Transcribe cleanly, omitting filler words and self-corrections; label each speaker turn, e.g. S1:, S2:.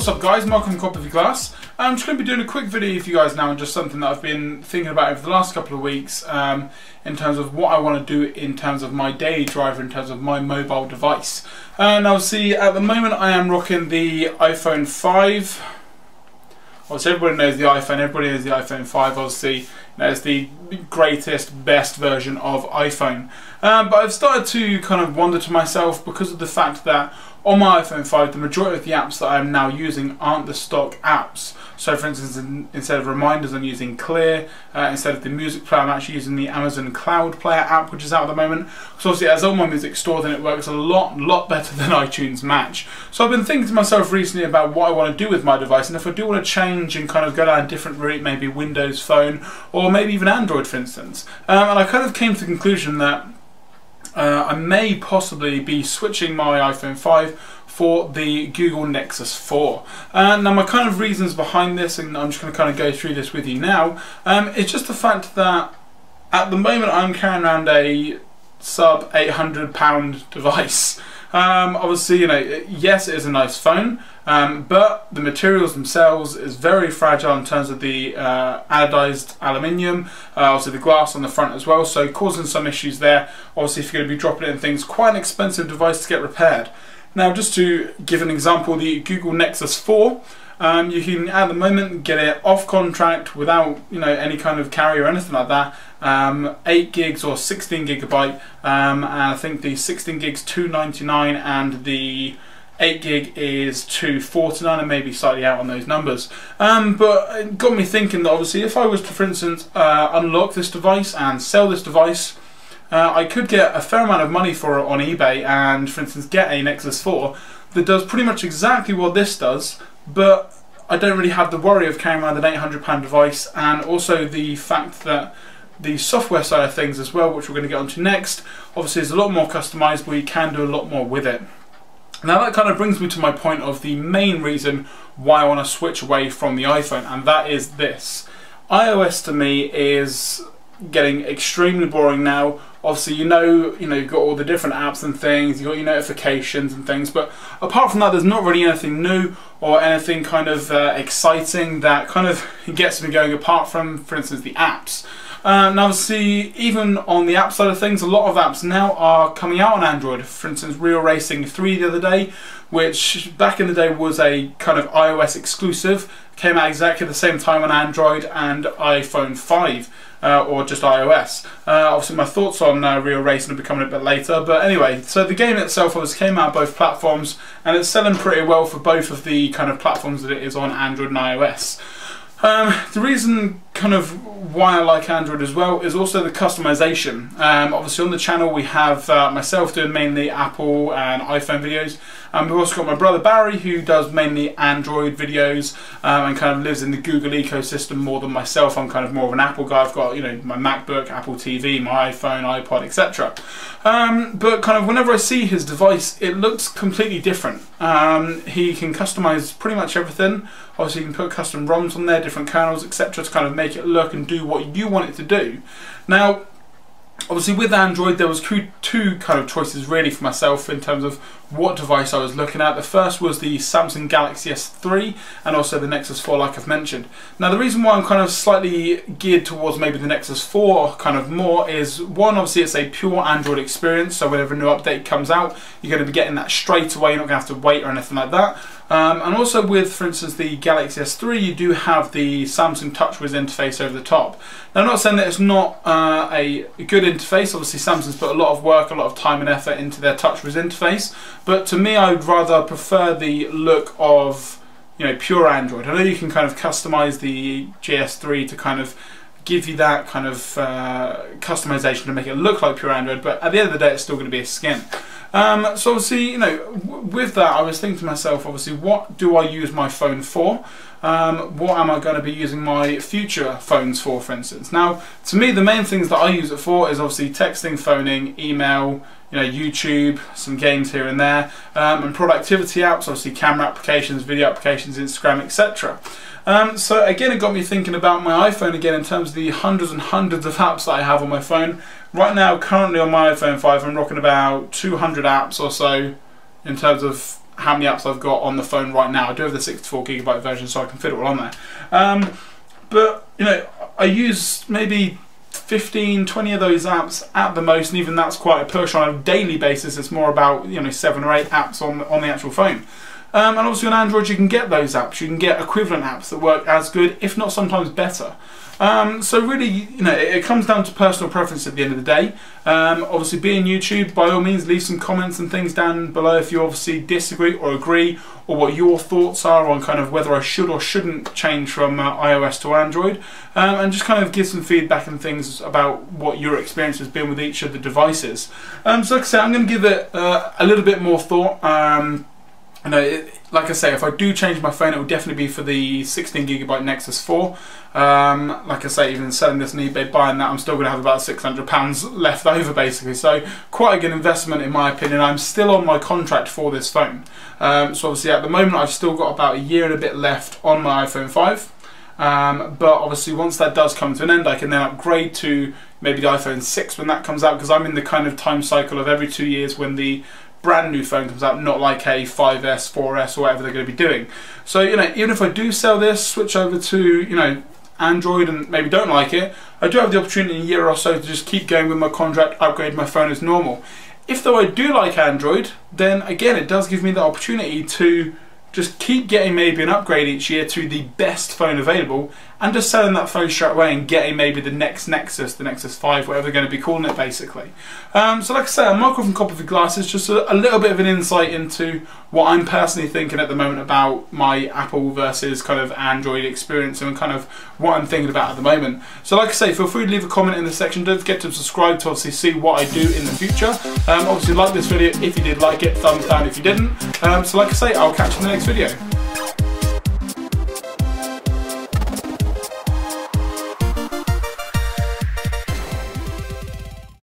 S1: What's up guys, Mark from Copy of Glass. I'm just going to be doing a quick video for you guys now, and just something that I've been thinking about over the last couple of weeks in terms of what I want to do in terms of my daily driver, in terms of my mobile device. Now see, at the moment I am rocking the iPhone 5. Obviously everybody knows the iPhone, everybody knows the iPhone 5, obviously it's the greatest, best version of iPhone. But I've started to kind of wonder to myself, because of the fact that on my iPhone 5 the majority of the apps that I'm now using aren't the stock apps. So for instance, instead of reminders I'm using Clear, instead of the music player I'm actually using the Amazon Cloud Player app, which is out at the moment. So obviously it has all my music stored and it works a lot better than iTunes Match. So I've been thinking to myself recently about what I want to do with my device, and if I do want to change and kind of go down a different route, maybe Windows Phone or maybe even Android for instance. And I kind of came to the conclusion that I may possibly be switching my iPhone 5 for the Google Nexus 4. Now my kind of reasons behind this, and I'm just going to kind of go through this with you now, it's just the fact that at the moment I'm carrying around a sub £800 device. Obviously, you know, yes, it is a nice phone, but the materials themselves is very fragile in terms of the anodized aluminium, also the glass on the front as well, so causing some issues there. Obviously, if you're going to be dropping it in things, quite an expensive device to get repaired. Now, just to give an example, the Google Nexus 4, you can at the moment get it off contract without, you know, any kind of carrier or anything like that. 8 gigs or 16 gigabyte, and I think the 16 gigs $299 and the 8 gig is $249, and maybe slightly out on those numbers. But it got me thinking that obviously if I was to, for instance, unlock this device and sell this device, I could get a fair amount of money for it on eBay and, for instance, get a Nexus 4 that does pretty much exactly what this does, but I don't really have the worry of carrying around an £800 device, and also the fact that the software side of things as well, which we're going to get onto next, obviously is a lot more customizable. You can do a lot more with it. Now that kind of brings me to my point of the main reason why I want to switch away from the iPhone, and that is this. iOS to me is getting extremely boring now. Obviously, you know, you've got all the different apps and things, you've got your notifications and things, but apart from that, there's not really anything new or anything kind of exciting that kind of gets me going, apart from, for instance, the apps. Now, see, even on the app side of things, a lot of apps now are coming out on Android. For instance, Real Racing 3 the other day, which back in the day was a kind of iOS exclusive, came out exactly the same time on Android and iPhone 5. Or just iOS. Obviously my thoughts on Real Racing will be coming a bit later, but anyway, so the game itself obviously came out on both platforms, and it's selling pretty well for both of the kind of platforms that it is on, Android and iOS. The reason kind of why I like Android as well is also the customization. Obviously on the channel we have myself doing mainly Apple and iPhone videos, and we've also got my brother Barry, who does mainly Android videos and kind of lives in the Google ecosystem more than myself. I'm kind of more of an Apple guy. I've got, you know, my MacBook, Apple TV, my iPhone, iPod, etc. But kind of whenever I see his device, it looks completely different. He can customize pretty much everything. Obviously you can put custom ROMs on there, different kernels, etc. to kind of make it look and do what you want it to do. Now, obviously with Android there was two kind of choices really for myself in terms of what device I was looking at. The first was the Samsung Galaxy S3 and also the Nexus 4, like I've mentioned. Now the reason why I'm kind of slightly geared towards maybe the Nexus 4 kind of more is, one, obviously it's a pure Android experience, so whenever a new update comes out you're going to be getting that straight away, you're not going to have to wait or anything like that. And also with, for instance, the Galaxy S3, you do have the Samsung TouchWiz interface over the top. Now I'm not saying that it's not a good interface. Obviously Samsung's put a lot of work, a lot of time and effort into their TouchWiz interface, but to me I would rather prefer the look of, you know, pure Android. I know you can kind of customize the GS3 to kind of give you that kind of customization to make it look like pure Android, but at the end of the day it's still going to be a skin. So obviously, you know, with that I was thinking to myself, obviously, what do I use my phone for? What am I going to be using my future phones for instance? Now, to me the main things that I use it for is obviously texting, phoning, email, you know, YouTube, some games here and there, and productivity apps, obviously camera applications, video applications, Instagram, etc. So again, it got me thinking about my iPhone again in terms of the hundreds and hundreds of apps that I have on my phone. Right now, currently on my iPhone 5, I'm rocking about 200 apps or so in terms of how many apps I've got on the phone right now. I do have the 64GB version, so I can fit it all on there. But you know, I use maybe 15, 20 of those apps at the most, and even that's quite a push. On a daily basis, it's more about, you know, 7 or 8 apps on the actual phone. And obviously on Android you can get those apps, you can get equivalent apps that work as good, if not sometimes better. So really, you know, it comes down to personal preference at the end of the day. Obviously, being YouTube, by all means, leave some comments and things down below if you obviously disagree or agree, or what your thoughts are on kind of whether I should or shouldn't change from iOS to Android, and just kind of give some feedback and things about what your experience has been with each of the devices. So like I say, I'm going to give it a little bit more thought. You know, like I say, if I do change my phone, it will definitely be for the 16GB Nexus 4. Like I say, even selling this on eBay, buying that, I'm still going to have about £600 left over basically. So quite a good investment in my opinion. I'm still on my contract for this phone. So obviously at the moment I've still got about a year and a bit left on my iPhone 5. But obviously once that does come to an end, I can then upgrade to maybe the iPhone 6 when that comes out, because I'm in the kind of time cycle of every 2 years when the brand new phone comes out, not like a 5S, 4S or whatever they're going to be doing. So, you know, even if I do sell this, switch over to, you know, Android and maybe don't like it, I do have the opportunity in a year or so to just keep going with my contract, upgrade my phone as normal. If though I do like Android, then again it does give me the opportunity to just keep getting maybe an upgrade each year to the best phone available, and just selling that phone straight away and getting maybe the next Nexus, the Nexus 5, whatever they're going to be calling it basically. So like I say, I'm Michael from Copperfit Glasses, just a little bit of an insight into what I'm personally thinking at the moment about my Apple versus kind of Android experience, and kind of what I'm thinking about at the moment. So like I say, feel free to leave a comment in the section. Don't forget to subscribe to obviously see what I do in the future. Obviously like this video if you did like it, thumbs down if you didn't. So like I say, I'll catch you in the next video.